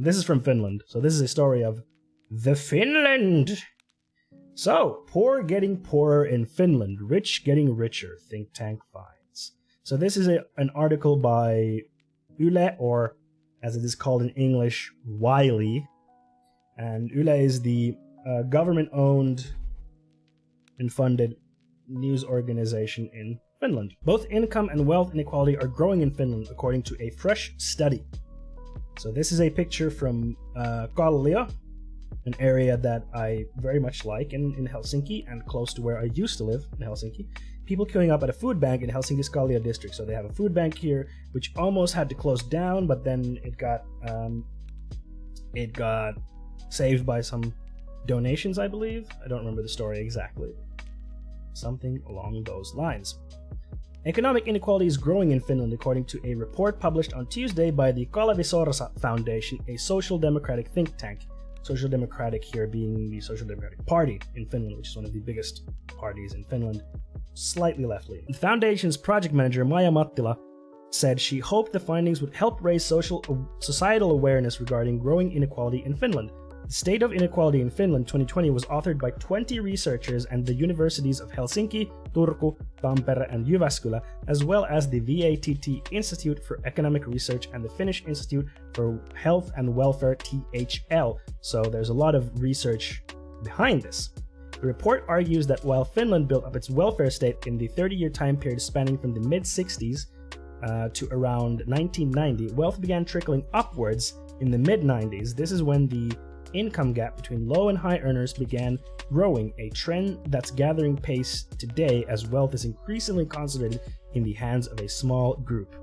This is from Finland. So this is a story of the Finland. So, poor getting poorer in Finland, rich getting richer, think tank finds. So this is an article by Yle, or as it is called in English, Wiley. And Yle is the government-owned and funded news organization in Finland. Both income and wealth inequality are growing in Finland, according to a fresh study. So this is a picture from Kallio, an area that I very much like in Helsinki and close to where I used to live in Helsinki. People queuing up at a food bank in Helsinki's Kallio district. So they have a food bank here, which almost had to close down, but then it got saved by some donations, I believe. I don't remember the story exactly. Something along those lines. Economic inequality is growing in Finland, according to a report published on Tuesday by the Kalevi Sorsa Foundation, a social democratic think tank. Social Democratic here being the Social Democratic Party in Finland, which is one of the biggest parties in Finland, slightly left-leaning. The foundation's project manager, Maija Mattila, said she hoped the findings would help raise societal awareness regarding growing inequality in Finland. The State of Inequality in Finland 2020 was authored by 20 researchers and the universities of Helsinki, Turku, Tampere, and Jyväskylä, as well as the VATT Institute for Economic Research and the Finnish Institute for Health and Welfare THL. So there's a lot of research behind this. The report argues that while Finland built up its welfare state in the 30-year time period spanning from the mid-60s to around 1990, wealth began trickling upwards in the mid-90s. This is when the income gap between low and high earners began growing, a trend that's gathering pace today as wealth is increasingly concentrated in the hands of a small group.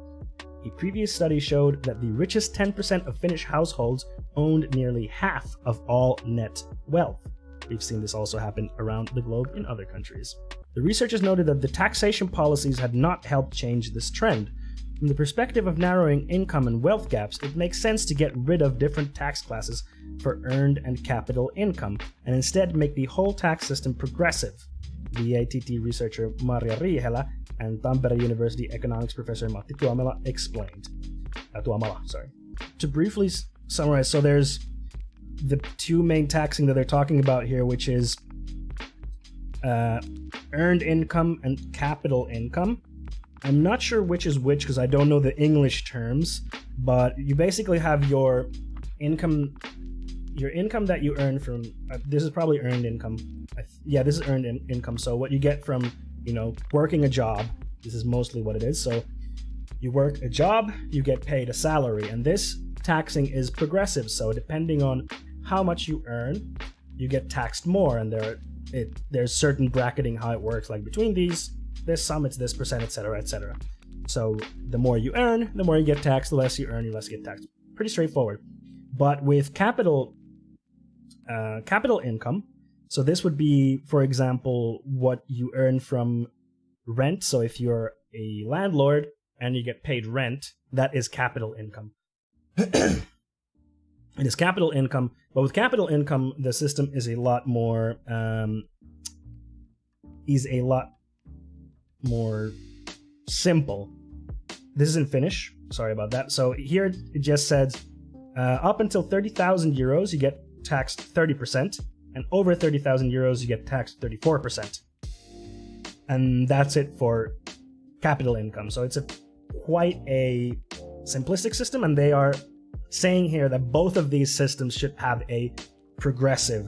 A previous study showed that the richest 10% of Finnish households owned nearly half of all net wealth. We've seen this also happen around the globe in other countries. The researchers noted that the taxation policies had not helped change this trend. From the perspective of narrowing income and wealth gaps, it makes sense to get rid of different tax classes for earned and capital income, and instead make the whole tax system progressive, VATT researcher Maria Riihelä and Tampere University economics professor Matti Tuomala explained. To briefly summarize, so there's the two main taxing that they're talking about here, which is earned income and capital income. I'm not sure which is which because I don't know the English terms, but you basically have your income that you earn from, this is probably earned income. This is earned income. So what you get from, working a job, this is mostly what it is. So you work a job, you get paid a salary, and this taxing is progressive. So depending on how much you earn, you get taxed more, and there's certain bracketing how it works, like between this sum, it's this percent, etc., etc. So the more you earn, the more you get taxed. The less you earn, the less you get taxed. Pretty straightforward. But with capital income, so this would be, for example, what you earn from rent. So if you're a landlord and you get paid rent, that is capital income. It is capital income, but with capital income, the system is a lot more simple. This is in Finnish. Sorry about that. So here it just says up until 30,000 euros, you get taxed 30%, and over 30,000 euros, you get taxed 34%. And that's it for capital income. So it's quite a simplistic system, and they are saying here that both of these systems should have a progressive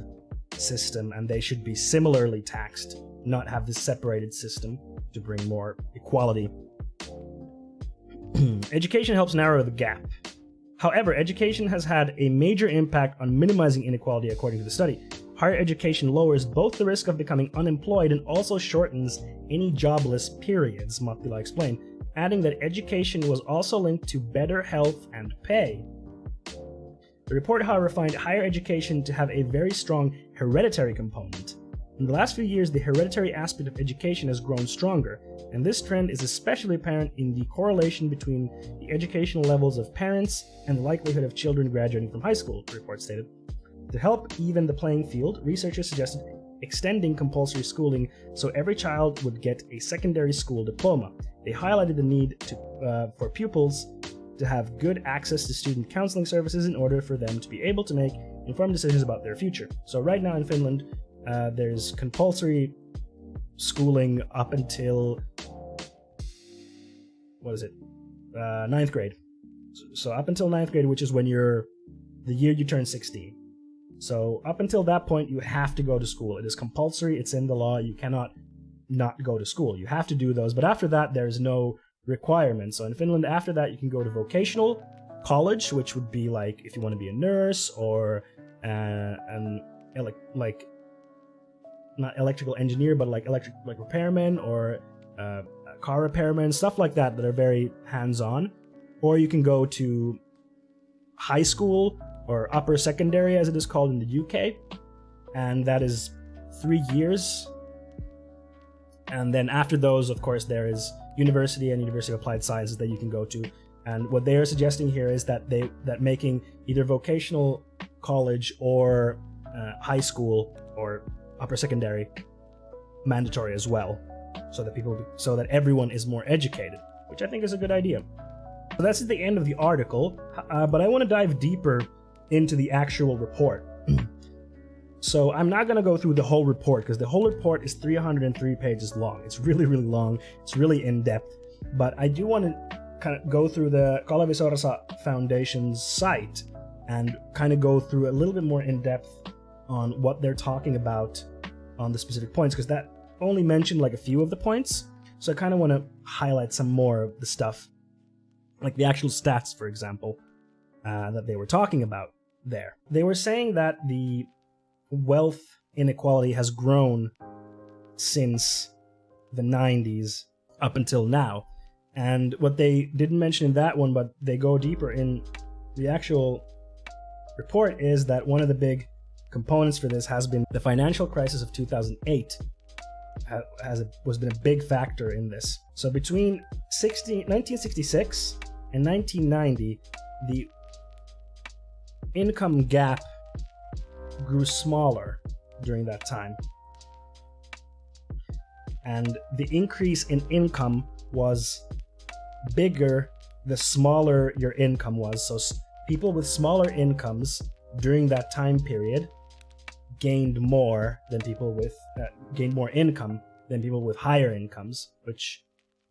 system, and they should be similarly taxed, not have this separated system to bring more equality. Education helps narrow the gap. However, education has had a major impact on minimizing inequality, according to the study. Higher education lowers both the risk of becoming unemployed and also shortens any jobless periods, Mattila explained, adding that education was also linked to better health and pay. The report, however, found higher education to have a very strong hereditary component. In the last few years, the hereditary aspect of education has grown stronger, and this trend is especially apparent in the correlation between the educational levels of parents and the likelihood of children graduating from high school, the report stated. To help even the playing field, researchers suggested extending compulsory schooling so every child would get a secondary school diploma. They highlighted the need for pupils to have good access to student counseling services in order for them to be able to make informed decisions about their future. So right now in Finland, there's compulsory schooling up until, ninth grade. So up until ninth grade, which is when the year you turn 16. So up until that point, you have to go to school. It is compulsory. It's in the law. You cannot not go to school. You have to do those. But after that, there's no requirement. So in Finland, after that, you can go to vocational college, which would be like if you want to be a nurse or not electrical engineer, but like repairman or car repairman, stuff like that are very hands-on. Or you can go to high school or upper secondary, as it is called in the UK, and that is 3 years. And then after those, of course, there is university and University of Applied Sciences that you can go to. And what they are suggesting here is that making either vocational college or high school or upper secondary mandatory as well, so that everyone is more educated, which I think is a good idea. So that's the end of the article, but I want to dive deeper into the actual report. So I'm not going to go through the whole report because the whole report is 303 pages long. It's really, really long. It's really in-depth. But I do want to kind of go through the Kalevi Sorsa Foundation's site and kind of go through a little bit more in-depth on what they're talking about on the specific points, because that only mentioned like a few of the points. So I kind of want to highlight some more of the stuff, like the actual stats, for example, that they were talking about there. They were saying that the wealth inequality has grown since the 90s up until now. And what they didn't mention in that one, but they go deeper in the actual report, is that one of the big components for this has been the financial crisis of 2008 has been a big factor in this. So between 1966 and 1990, the income gap grew smaller during that time. And the increase in income was bigger the smaller your income was. So people with smaller incomes during that time period gained more income than people with higher incomes, which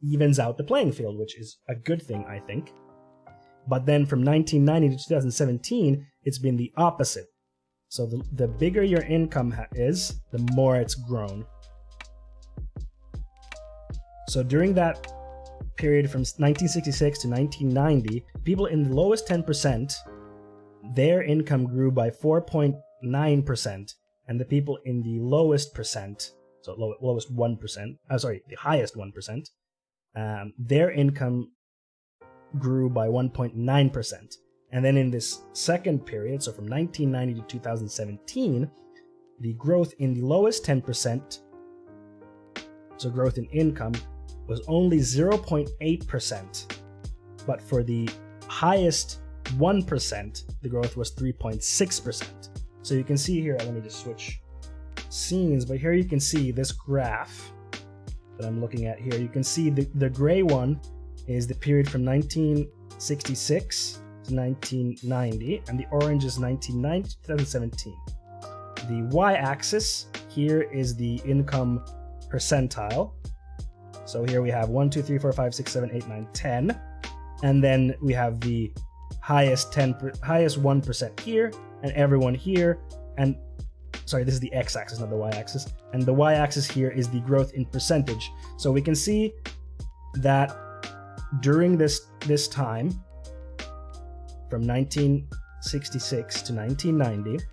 evens out the playing field, which is a good thing, I think. But then from 1990 to 2017, it's been the opposite. So the bigger your income is, the more it's grown. So during that period from 1966 to 1990, people in the lowest 10%, their income grew by 4.9%, and the people in the lowest percent, so lowest 1%, the highest 1%, their income grew by 1.9%. And then in this second period, so from 1990 to 2017, the growth in the lowest 10%, so growth in income, was only 0.8%. But for the highest 1%, the growth was 3.6%. So you can see here, let me just switch scenes, but here you can see this graph that I'm looking at here. You can see the gray one is the period from 1966 to 1990, and the orange is 1990 to 2017. The y-axis here is the income percentile. So here we have 1, 2, 3, 4, 5, 6, 7, 8, 9, 10. And then we have the highest 1% here, and everyone here. And sorry, this is the x-axis, not the y-axis. And the y-axis here is the growth in percentage. So we can see that during this time, from 1966 to 1990,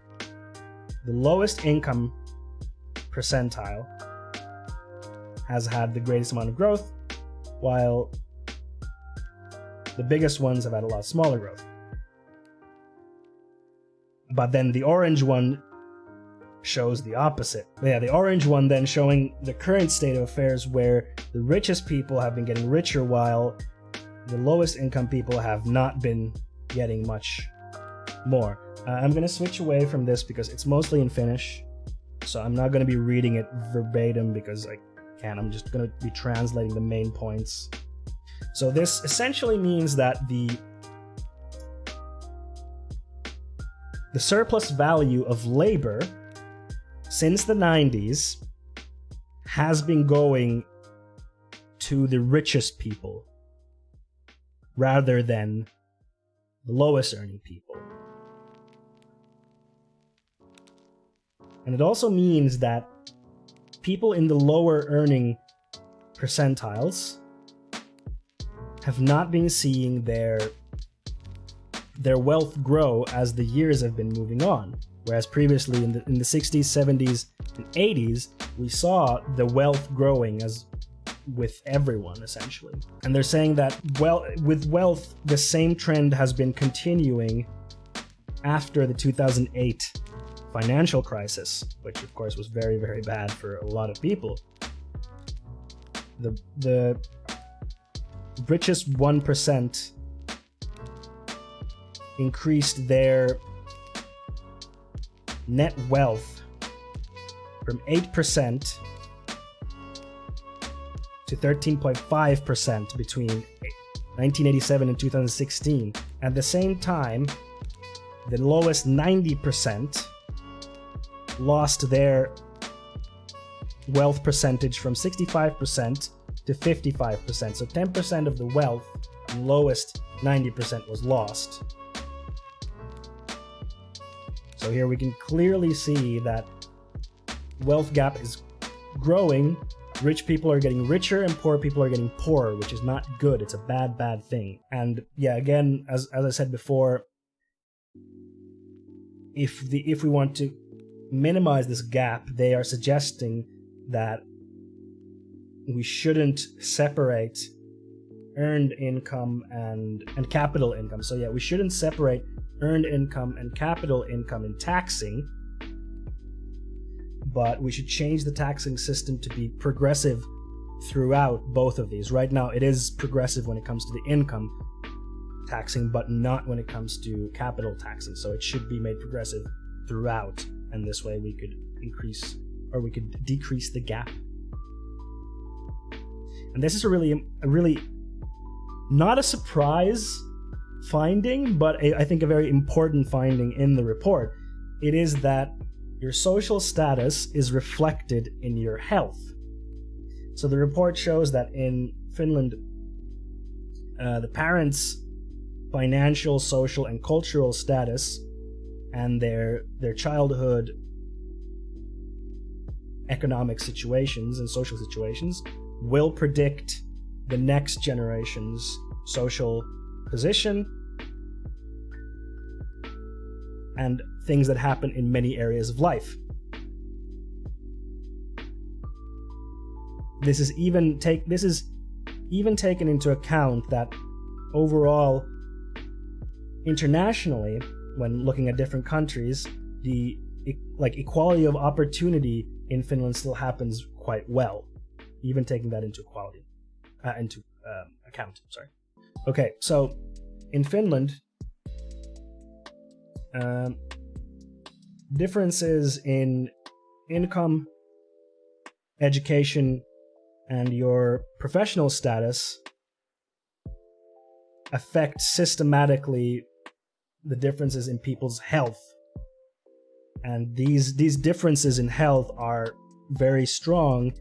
the lowest income percentile has had the greatest amount of growth, while the biggest ones have had a lot smaller growth. But then the orange one shows the opposite. Yeah, the orange one then showing the current state of affairs, where the richest people have been getting richer while the lowest income people have not been getting much more. I'm going to switch away from this because it's mostly in Finnish, so I'm not going to be reading it verbatim because I can't. I'm just going to be translating the main points. So this essentially means that the the surplus value of labor since the 90s has been going to the richest people rather than the lowest earning people. And it also means that people in the lower earning percentiles have not been seeing their wealth grow as the years have been moving on. Whereas previously in the 60s, 70s, and 80s, we saw the wealth growing as with everyone essentially. And they're saying that with wealth, the same trend has been continuing after the 2008 financial crisis, which of course was very, very bad for a lot of people. The richest 1% increased their net wealth from 8% to 13.5% between 1987 and 2016. At the same time, the lowest 90% lost their wealth percentage from 65% to 55%. So 10% of the wealth, the lowest 90% was lost. So here we can clearly see that wealth gap is growing. Rich people are getting richer and poor people are getting poorer, which is not good. It's a bad, bad thing. And yeah, again, as I said before, if we want to minimize this gap, they are suggesting that we shouldn't separate earned income and capital income. So yeah, we shouldn't separate earned income and capital income in taxing, but we should change the taxing system to be progressive throughout both of these. Right now, it is progressive when it comes to the income taxing, but not when it comes to capital taxing. So it should be made progressive throughout, and this way we could increase, or we could decrease the gap. And this is a really not a surprise finding, but I think a very important finding in the report. It is that your social status is reflected in your health. So the report shows that in Finland, the parents' financial, social, and cultural status and their childhood economic situations and social situations will predict the next generation's social position and things that happen in many areas of life. This is even taken into account that overall, internationally, when looking at different countries, the equality of opportunity in Finland still happens quite well, even taking that into account. Sorry. Okay, so in Finland, differences in income, education, and your professional status affect systematically the differences in people's health. And these differences in health are very strong,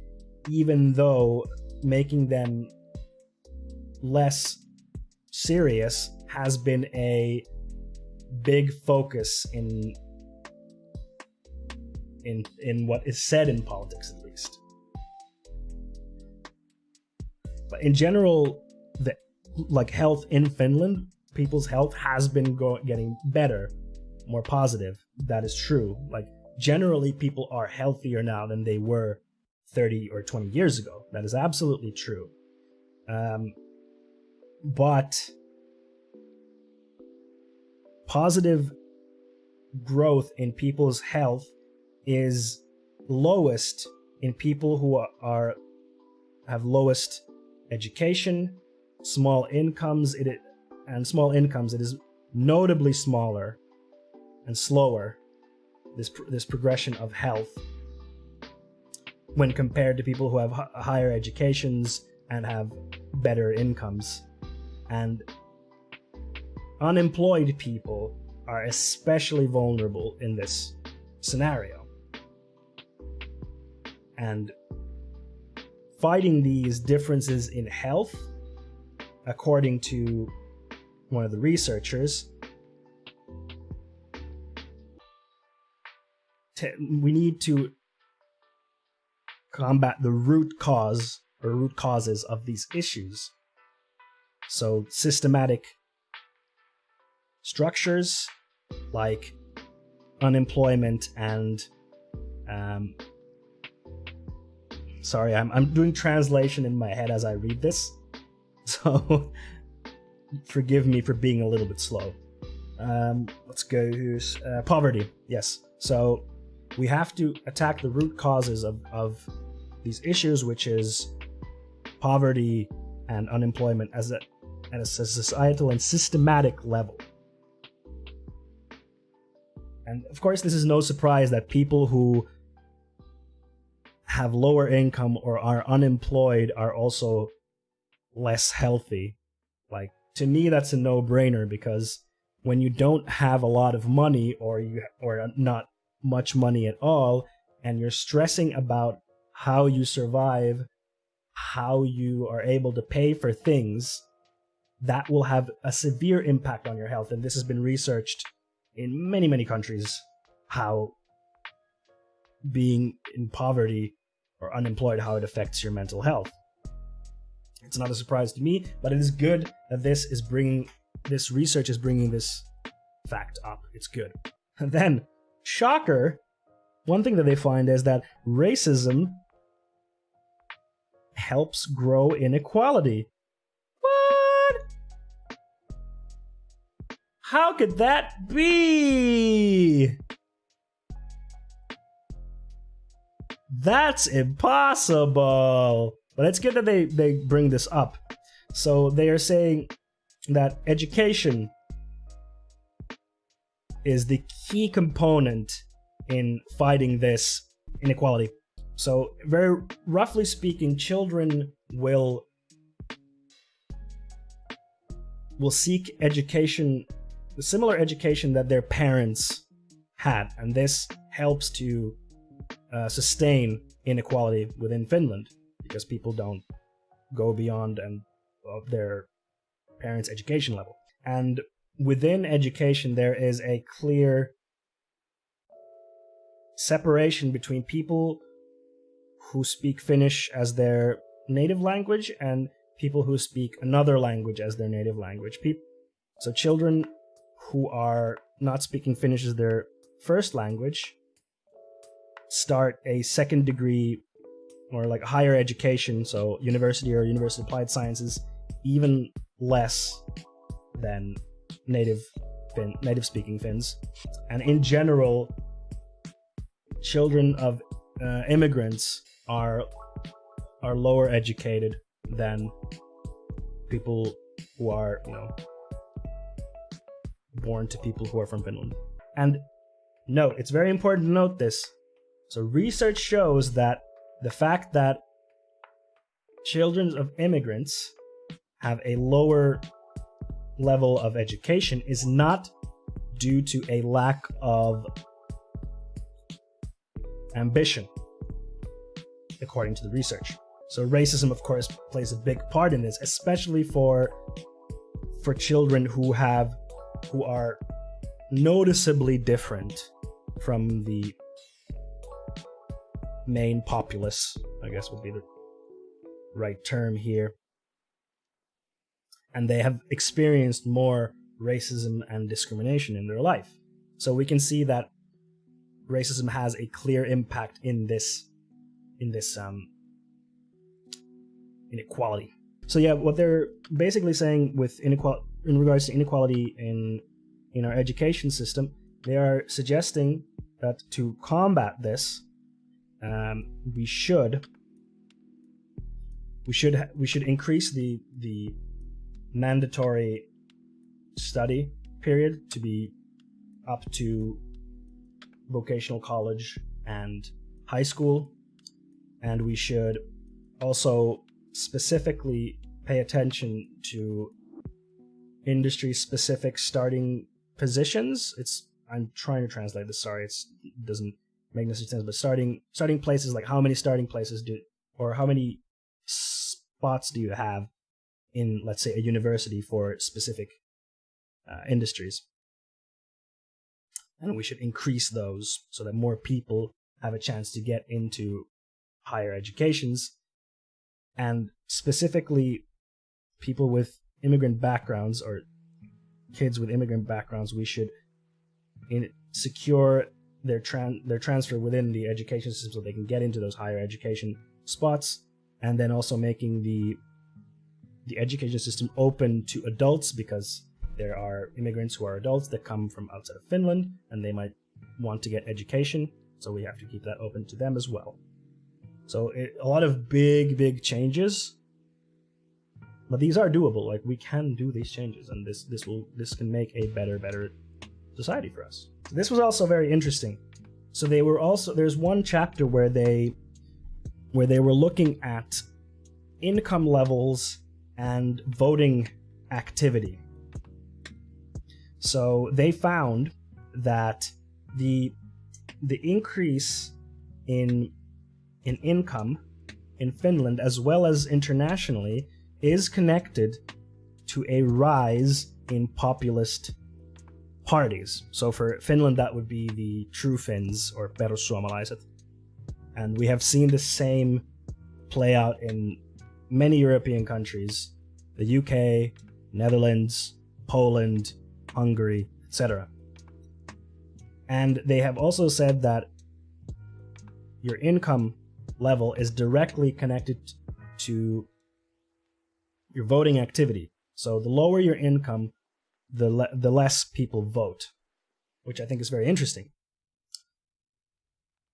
even though making them less serious has been a big focus in what is said in politics, at least. But in general, the health in Finland, people's health has been getting better, more positive. That is true. Generally, people are healthier now than they were 30 or 20 years ago. That is absolutely true. But positive growth in people's health is lowest in people who have lowest education, small incomes. It is notably smaller and slower, this progression of health, when compared to people who have higher educations and have better incomes. And unemployed people are especially vulnerable in this scenario. And fighting these differences in health, according to one of the researchers, we need to combat the root cause or root causes of these issues. So systematic structures like unemployment and sorry, I'm doing translation in my head as I read this, so forgive me for being a little bit slow. Let's go poverty. Yes, so we have to attack the root causes of these issues, which is poverty and unemployment at a societal and systematic level. And of course, this is no surprise that people who have lower income or are unemployed are also less healthy. Like, to me, that's a no-brainer, because when you don't have a lot of money or not much money at all, and you're stressing about how you survive, how you are able to pay for things, that will have a severe impact on your health. And this has been researched in many, many countries, how being in poverty or unemployed, how it affects your mental health. It's not a surprise to me, but it is good that this research is bringing this fact up. It's good. And then, shocker, one thing that they find is that racism helps grow inequality. What? How could that be? That's impossible. But it's good that they bring this up. So they are saying that education is the key component in fighting this inequality. So very roughly speaking, children will seek education, the similar education that their parents had, and this helps to sustain inequality within Finland, because people don't go beyond their parents' education level. And within education, there is a clear separation between people who speak Finnish as their native language and people who speak another language as their native language. So children who are not speaking Finnish as their first language start a second degree or like higher education, so university or university applied sciences, even less than native speaking Finns. And in general, children of immigrants are lower educated than people who are, born to people who are from Finland. And note, it's very important to note this. So research shows that the fact that children of immigrants have a lower level of education is not due to a lack of ambition, according to the research. So racism, of course, plays a big part in this, especially for children who are noticeably different from the main populace, I guess would be the right term here. And they have experienced more racism and discrimination in their life. So we can see that racism has a clear impact in this inequality. So yeah, what they're basically saying with inequality, in regards to inequality in our education system, they are suggesting that to combat this, we should increase the mandatory study period to be up to vocational college and high school, and we should also specifically pay attention to industry-specific starting positions. I'm trying to translate this. Sorry, it doesn't make necessary sense. But starting places, like how many starting places or how many spots do you have in, let's say, a university for specific industries? And we should increase those so that more people have a chance to get into higher educations. And specifically, people with immigrant backgrounds or kids with immigrant backgrounds, we should secure their transfer within the education system so they can get into those higher education spots, and then also making the education system open to adults, because there are immigrants who are adults that come from outside of Finland and they might want to get education, so we have to keep that open to them as well. So a lot of big changes, but these are doable. Like, we can do these changes, and this can make a better society for us. This was also very interesting. So there's one chapter where they were looking at income levels and voting activity. So they found that the increase in income in Finland, as well as internationally, is connected to a rise in populist parties. So for Finland, that would be the True Finns or Perussuomalaiset. And we have seen the same play out in many European countries, the UK, Netherlands, Poland, Hungary, etc. And they have also said that your income level is directly connected to your voting activity. So the lower your income, the less people vote, which I think is very interesting.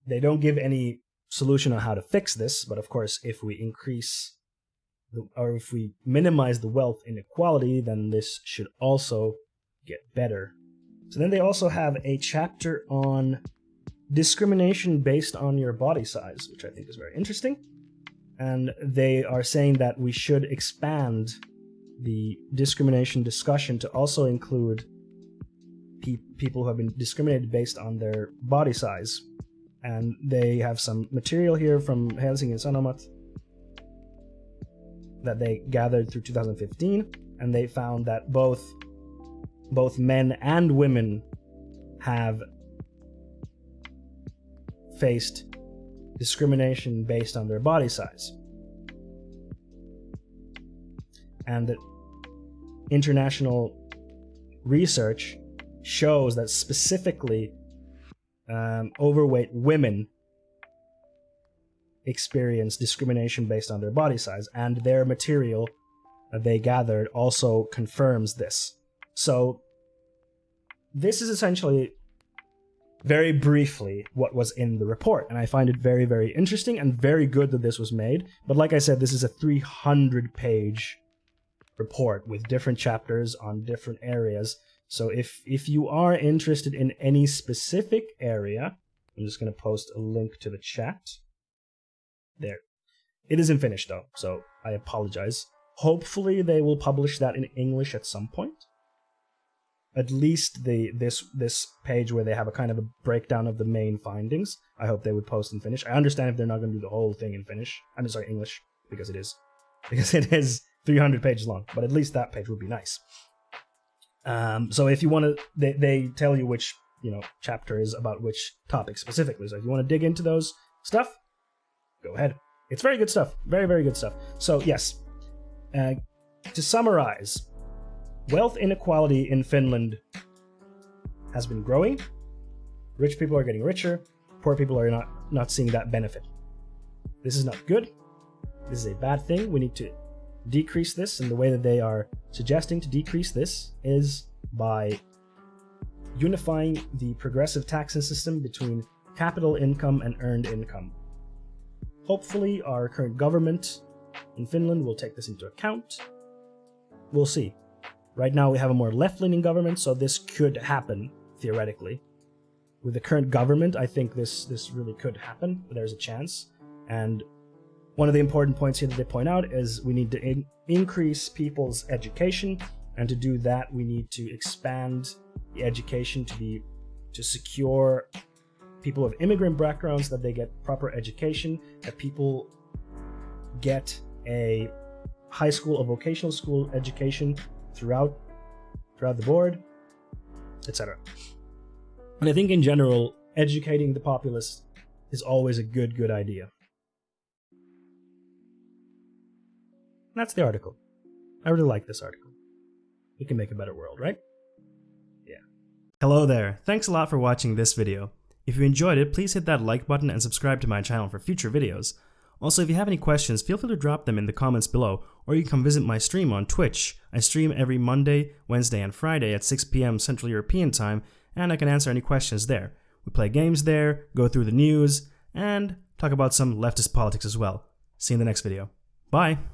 They don't give any solution on how to fix this, but of course, if we if we minimize the wealth inequality, then this should also get better. So then they also have a chapter on discrimination based on your body size, which I think is very interesting. And they are saying that we should expand the discrimination discussion to also include people who have been discriminated based on their body size. And they have some material here from Helsingin Sanomat that they gathered through 2015, and they found that both men and women have faced discrimination based on their body size. And that international research shows that specifically overweight women experience discrimination based on their body size, and their material that they gathered also confirms this. So this is essentially, very briefly, what was in the report, and I find it very, very interesting and very good that this was made. But like I said, this is a 300-page report with different chapters on different areas. So if you are interested in any specific area, I'm just going to post a link to the chat. There. It isn't finished though, so I apologize. Hopefully they will publish that in English at some point. At least this page where they have a kind of a breakdown of the main findings, I hope they would post in Finnish. I understand if they're not going to do the whole thing in Finnish. English, because it is 300 pages long, but at least that page would be nice. So if you want to, they tell you which chapter is about which topic specifically. So if you want to dig into those stuff, go ahead. It's very good stuff. Very, very good stuff. So yes, to summarize, wealth inequality in Finland has been growing. Rich people are getting richer. Poor people are not seeing that benefit. This is not good. This is a bad thing. We need to decrease this, and the way that they are suggesting to decrease this is by unifying the progressive taxing system between capital income and earned income. Hopefully, our current government in Finland will take this into account. We'll see. Right now, we have a more left-leaning government, so this could happen, theoretically. With the current government, I think this really could happen. There's a chance. And one of the important points here that they point out is we need to increase people's education, and to do that, we need to expand the education to secure people of immigrant backgrounds, that they get proper education, that people get a high school or vocational school education throughout the board, etc. And I think in general, educating the populace is always a good idea. And that's the article. I really like this article. We can make a better world, right? Yeah. Hello there. Thanks a lot for watching this video. If you enjoyed it, please hit that like button and subscribe to my channel for future videos. Also, if you have any questions, feel free to drop them in the comments below, or you can come visit my stream on Twitch. I stream every Monday, Wednesday, and Friday at 6 p.m. Central European Time, and I can answer any questions there. We play games there, go through the news, and talk about some leftist politics as well. See you in the next video. Bye!